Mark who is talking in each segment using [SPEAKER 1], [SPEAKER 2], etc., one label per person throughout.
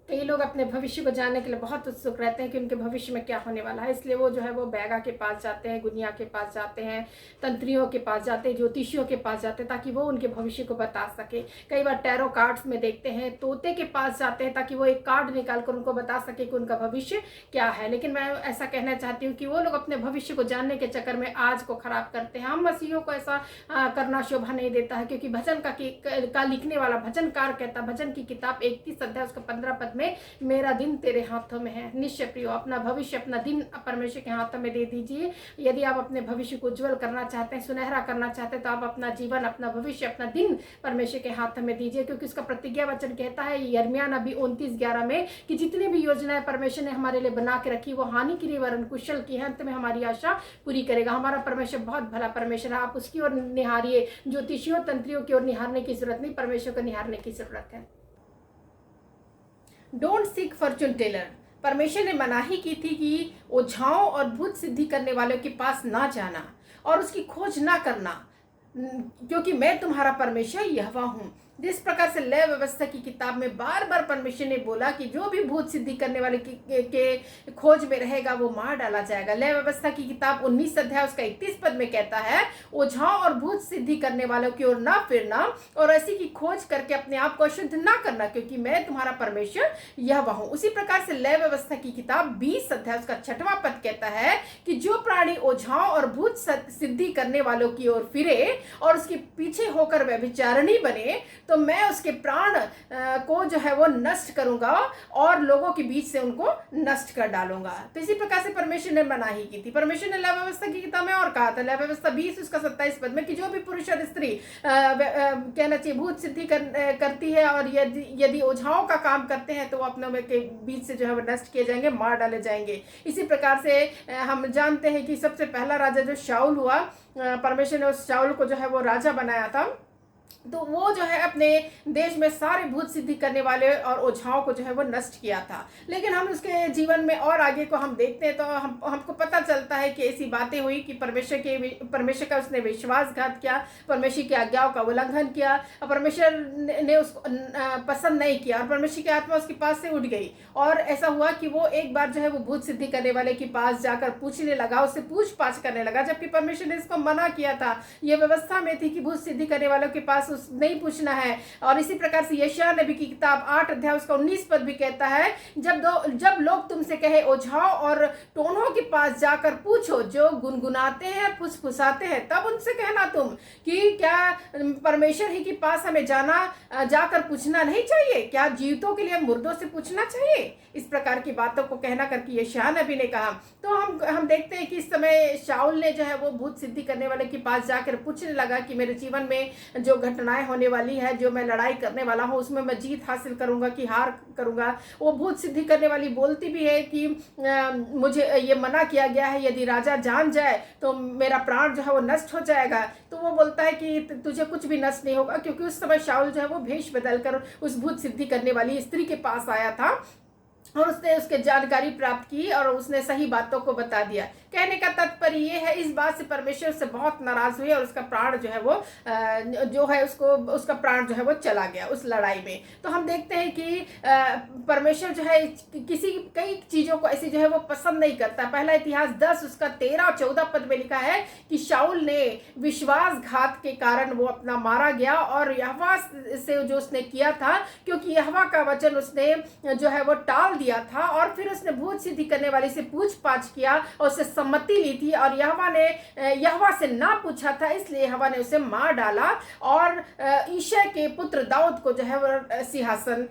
[SPEAKER 1] कई लोग अपने भविष्य को जानने के लिए बहुत उत्सुक रहते हैं कि उनके भविष्य में क्या होने वाला है, इसलिए वो जो है वो बैगा के पास जाते हैं, गुनिया के पास जाते हैं, तंत्रियों के पास जाते हैं, ज्योतिषियों के पास जाते हैं ताकि वो उनके भविष्य को बता सके। कई बार टैरो कार्ड्स में देखते हैं, तोते के पास जाते हैं ताकि वो एक कार्ड निकाल कर उनको बता सके कि उनका भविष्य क्या है। लेकिन मैं ऐसा कहना चाहती हूँ कि वो लोग अपने भविष्य को जानने के चक्कर में आज को खराब करते हैं। हम मसीहियों को ऐसा करना शोभा नहीं देता है, क्योंकि भजन का लिखने वाला भजनकार कहता, भजन की किताब 31 अध्याय उसका 15 पद में, मेरा दिन तेरे हाथों में है। निश्चय प्रियो, अपना भविष्य, अपना दिन परमेश्वर के हाथों में दे दीजिए। यदि आप अपने भविष्य को उज्जवल करना चाहते हैं, सुनहरा करना चाहते हैं, तो आप अपना जीवन, अपना भविष्य, अपना दिन परमेश्वर के हाथों में दीजिए, क्योंकि उसका प्रतिज्ञा वचन कहता है यिर्मयाह नबी 29:11 में कि जितनी भी योजनाएं परमेश्वर ने हमारे लिए बना के रखी वो हानि की नहीं वरन कुशल की है, अंत में हमारी आशा पूरी करेगा। हमारा परमेश्वर बहुत भला परमेश्वर है, आप उसकी ओर निहारिए। ज्योतिषियों तंत्रियों की ओर निहारने की जरूरत नहीं, परमेश्वर को निहारने की जरूरत है। Don't seek fortune teller. परमेश्वर ने मनाही की थी कि ओझाओं और भूत सिद्धि करने वालों के पास ना जाना और उसकी खोज ना करना, क्योंकि मैं तुम्हारा परमेश्वर यहोवा हूँ। जिस प्रकार से लय व्यवस्था की किताब में बार बार परमेश्वर ने बोला कि जो भी भूत सिद्धि करने वाले के खोज में रहेगा वो मार डाला जाएगा। लय व्यवस्था की किताब 19 अध्याय उसका 31 पद में कहता है, ओझाओं और भूत सिद्धि करने वालों की ओर ना फिरना और ऐसी की खोज करके अपने आप को अशुद्ध ना करना, क्योंकि मैं तुम्हारा परमेश्वर यहोवा हूँ। उसी प्रकार से लय व्यवस्था की किताब 20 अध्याय उसका 6वां पद कहता है कि जो प्राणी ओझाओं और भूत सिद्धि करने वालों की ओर फिरे और उसके पीछे होकर व्यभिचारिणी बने, तो मैं उसके प्राण को जो है वो नष्ट करूंगा और लोगों के बीच से उनको नष्ट कर डालूंगा। तो इसी प्रकार से परमेश्वर ने मनाही की थी। परमेश्वर ने लय व्यवस्था की किताब में और कहा था, लय व्यवस्था 20 उसका 27 पद में, कि जो भी पुरुष और स्त्री कहना चाहिए भूत सिद्धि करती है और यदि ओझाओं का काम करते हैं तो वो अपने के बीच से जो है वो नष्ट किए जाएंगे, मार डाले जाएंगे। इसी प्रकार से हम जानते हैं कि सबसे पहला राजा जो शाऊल हुआ, परमेश्वर ने उस शाऊल को जो है वो राजा बनाया था, तो वो जो है अपने देश में सारे भूत सिद्धि करने वाले और ओझाओं को जो है वो नष्ट किया था। लेकिन हम उसके जीवन में और आगे को हम देखते हैं तो हमको पता चलता है कि ऐसी बातें हुई कि परमेश्वर का उसने विश्वासघात किया, परमेश्वर की आज्ञाओं का उल्लंघन किया, और परमेश्वर ने उसको पसंद नहीं किया और परमेश्वर की आत्मा उसके पास से उठ गई। और ऐसा हुआ कि वो एक बार जो है वो भूत सिद्धि करने वाले के पास जाकर पूछने लगा, उससे पूछताछ करने लगा, जबकि परमेश्वर ने इसको मना किया था। ये व्यवस्था में थी कि भूत सिद्धि करने वालों के पास नहीं पूछना है। और इसी प्रकार से यशायाह नबी की किताब 8 अध्याय उसका 19 पद भी कहता है, जब लोग तुमसे कहे ओझाओं और टोनों के पास जाकर पूछो, जो गुनगुनाते हैं फुसफुसाते हैं, तब उनसे कहना तुम कि क्या परमेश्वर ही के पास हमें जाकर पूछना नहीं चाहिए? क्या जीवितों के लिए मुर्दों से पूछना चाहिए? इस प्रकार की बातों को कहना करके यशायाह नबी ने कहा। तो हम देखते हैं कि इस समय शाऊल ने जो है वो भूत सिद्धि करने वाले के पास जाकर पूछने लगा कि मेरे जीवन में जो घटनाएं होने वाली है, जो मैं लड़ाई करने वाला हूँ, उसमें मैं जीत हासिल करूंगा कि हार करूंगा। वो भूत सिद्धि करने वाली बोलती भी है कि मुझे ये मना किया गया है, यदि राजा जान जाए तो मेरा प्राण जो है वो नष्ट हो जाएगा। तो वो बोलता है कि तुझे कुछ भी नष्ट नहीं होगा, क्योंकि उस समय शाऊल जो है वो भेष बदलकर उस भूत सिद्धि करने वाली स्त्री के पास आया था और उसने उसके जानकारी प्राप्त की और उसने सही बातों को बता दिया। कहने का तात्पर्य ये है, इस बात से परमेश्वर से बहुत नाराज हुए और उसका प्राण जो है वो उसका प्राण जो है वो चला गया उस लड़ाई में। तो हम देखते हैं कि परमेश्वर जो है कई चीजों को ऐसी जो है वो पसंद नहीं करता। पहला इतिहास 10 उसका 13 और 14 पद में लिखा है कि शाऊल ने विश्वासघात के कारण वो अपना मारा गया और यहोवा से जो उसने किया था, क्योंकि यहोवा का वचन उसने जो है वो टाल दिया था और फिर उसने भूत सिद्धि करने वाली से पूछताछ किया और उससे सम्मति ली थी और यहोवा से ना पूछा था, इसलिए यहोवा ने उसे मार डाला और ईशै के पुत्र दाऊद को जो है वो सिंहासन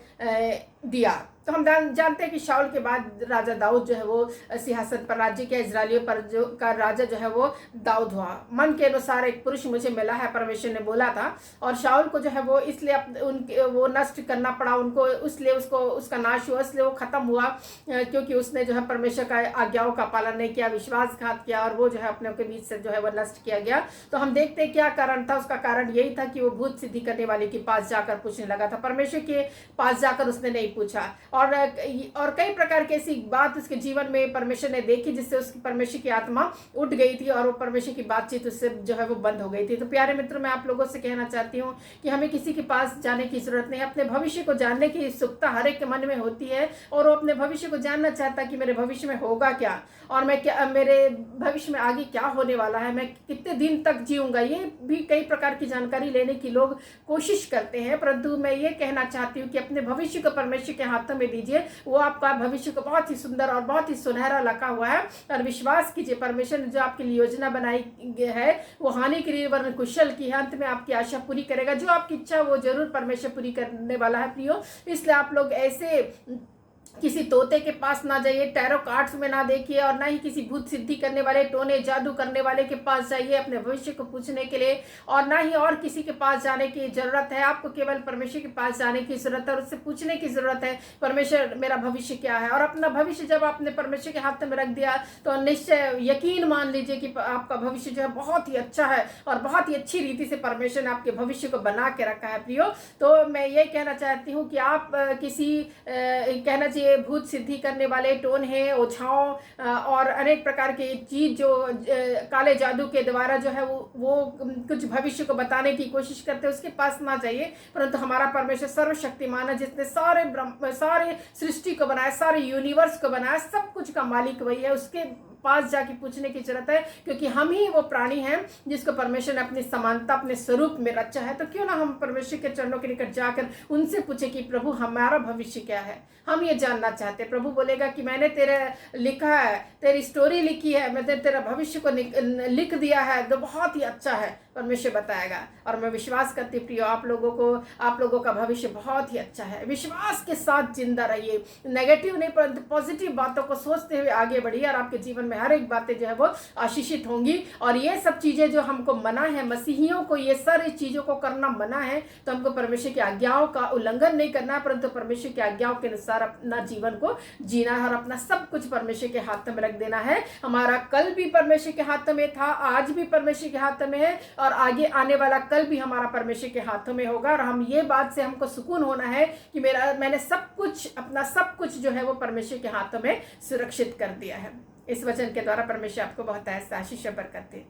[SPEAKER 1] दिया। तो हम जानते हैं कि शाऊल के बाद राजा दाऊद जो है वो सिंहासन पर राज्य किया। इजरायलियों पर जो का राजा जो है वो दाऊद हुआ। मन के अनुसार एक पुरुष मुझे मिला है, परमेश्वर ने बोला था, और शाऊल को जो है वो इसलिए वो नष्ट करना पड़ा उनको, इसलिए उसका नाश हुआ, इसलिए वो खत्म हुआ क्योंकि उसने जो है परमेश्वर का आज्ञाओं का पालन नहीं किया, विश्वासघात किया और वो जो है अपने के बीच से जो है वो नष्ट किया गया। तो हम देखते हैं क्या कारण था। उसका कारण यही था कि वो भूत सिद्धि करने वाले के पास जाकर पूछने लगा था। परमेश्वर के पास जाकर उसने नहीं पूछा। और कई प्रकार की ऐसी बात उसके जीवन में परमेश्वर ने देखी जिससे उसकी परमेश्वर की आत्मा उठ गई थी और वो परमेश्वर की बातचीत उससे जो है वो बंद हो गई थी। तो प्यारे मित्रों, मैं आप लोगों से कहना चाहती हूँ कि हमें किसी के पास जाने की जरूरत नहीं। अपने भविष्य को जानने की उत्सुकता हर एक के मन में होती है और वो अपने भविष्य को जानना चाहता है कि मेरे भविष्य में होगा क्या, और मैं क्या, मेरे भविष्य में आगे क्या होने वाला है, मैं कितने दिन तक जीऊंगा। ये भी कई प्रकार की जानकारी लेने की लोग कोशिश करते हैं, परंतु मैं ये कहना चाहती हूँ कि अपने भविष्य को परमेश्वर के हाथों में दीजिए। वो आपका भविष्य को बहुत ही सुंदर और बहुत ही सुनहरा लगा हुआ है, और विश्वास कीजिए परमेश्वर ने जो आपके लिए योजना बनाई है वो हानि के लिए वरन कुशल की है। अंत में आपकी आशा पूरी करेगा। जो आपकी इच्छा वो जरूर परमेश्वर पूरी करने वाला है प्रियो। इसलिए आप लोग ऐसे किसी तोते के पास ना जाइए, टैरो कार्ड्स में ना देखिए, और ना ही किसी भूत सिद्धि करने वाले, टोने जादू करने वाले के पास जाइए अपने भविष्य को पूछने के लिए, और ना ही और किसी के पास जाने की जरूरत है। आपको केवल परमेश्वर के पास जाने की जरूरत है और उससे पूछने की जरूरत है, परमेश्वर मेरा भविष्य क्या है। और अपना भविष्य जब आपने परमेश्वर के हाथ में रख दिया तो निश्चय यकीन मान लीजिए कि आपका भविष्य जो है बहुत ही अच्छा है और बहुत ही अच्छी रीति से परमेश्वर ने आपके भविष्य को बना के रखा है प्रियो। तो मैं ये कहना चाहती हूँ कि आप किसी कहना चाहिए भूत सिद्धि करने वाले, टोन है, ओझाओं और अनेक प्रकार के चीज जो काले जादू के द्वारा जो है वो कुछ भविष्य को बताने की कोशिश करते हैं, उसके पास ना जाइए। परंतु हमारा परमेश्वर सर्वशक्तिमान है, जिसने सारे सृष्टि को बनाया, सारे यूनिवर्स को बनाया, सब कुछ का मालिक वही है। उसके पास जाके पूछने की जरूरत है, क्योंकि हम ही वो प्राणी हैं जिसको परमेश्वर ने अपनी समानता, अपने स्वरूप में रचा है। तो क्यों ना हम परमेश्वर के चरणों के निकट जाकर उनसे पूछे कि प्रभु हमारा भविष्य क्या है, हम ये जानना चाहते हैं। प्रभु बोलेगा कि मैंने तेरे लिखा है, तेरी स्टोरी लिखी है, मैंने तेरा भविष्य को लिख दिया है, तो बहुत ही अच्छा है, परमेश्वर बताएगा। और मैं विश्वास करती प्रियो आप लोगों का भविष्य बहुत ही अच्छा है। विश्वास के साथ जिंदा रहिए, नेगेटिव नहीं परंतु पॉजिटिव बातों को सोचते हुए आगे बढ़िए, और आपके जीवन में हर एक बातें जो है वो आशीषित होंगी। और ये सब चीजें जो हमको मना है, मसीहियों को ये सारी चीजों को करना मना है, तो हमको परमेश्वर की आज्ञाओं का उल्लंघन नहीं करना, परंतु परमेश्वर की आज्ञाओं के अनुसार अपना जीवन को जीना है और अपना सब कुछ परमेश्वर के हाथ में रख देना है। हमारा कल भी परमेश्वर के हाथ में था, आज भी परमेश्वर के हाथ में है, और आगे आने वाला कल भी हमारा परमेश्वर के हाथों में होगा। और हम ये बात से हमको सुकून होना है कि मैंने सब कुछ, अपना सब कुछ जो है वो परमेश्वर के हाथों में सुरक्षित कर दिया है। इस वचन के द्वारा परमेश्वर आपको बहुत ऐसा आशीष बरकत दे।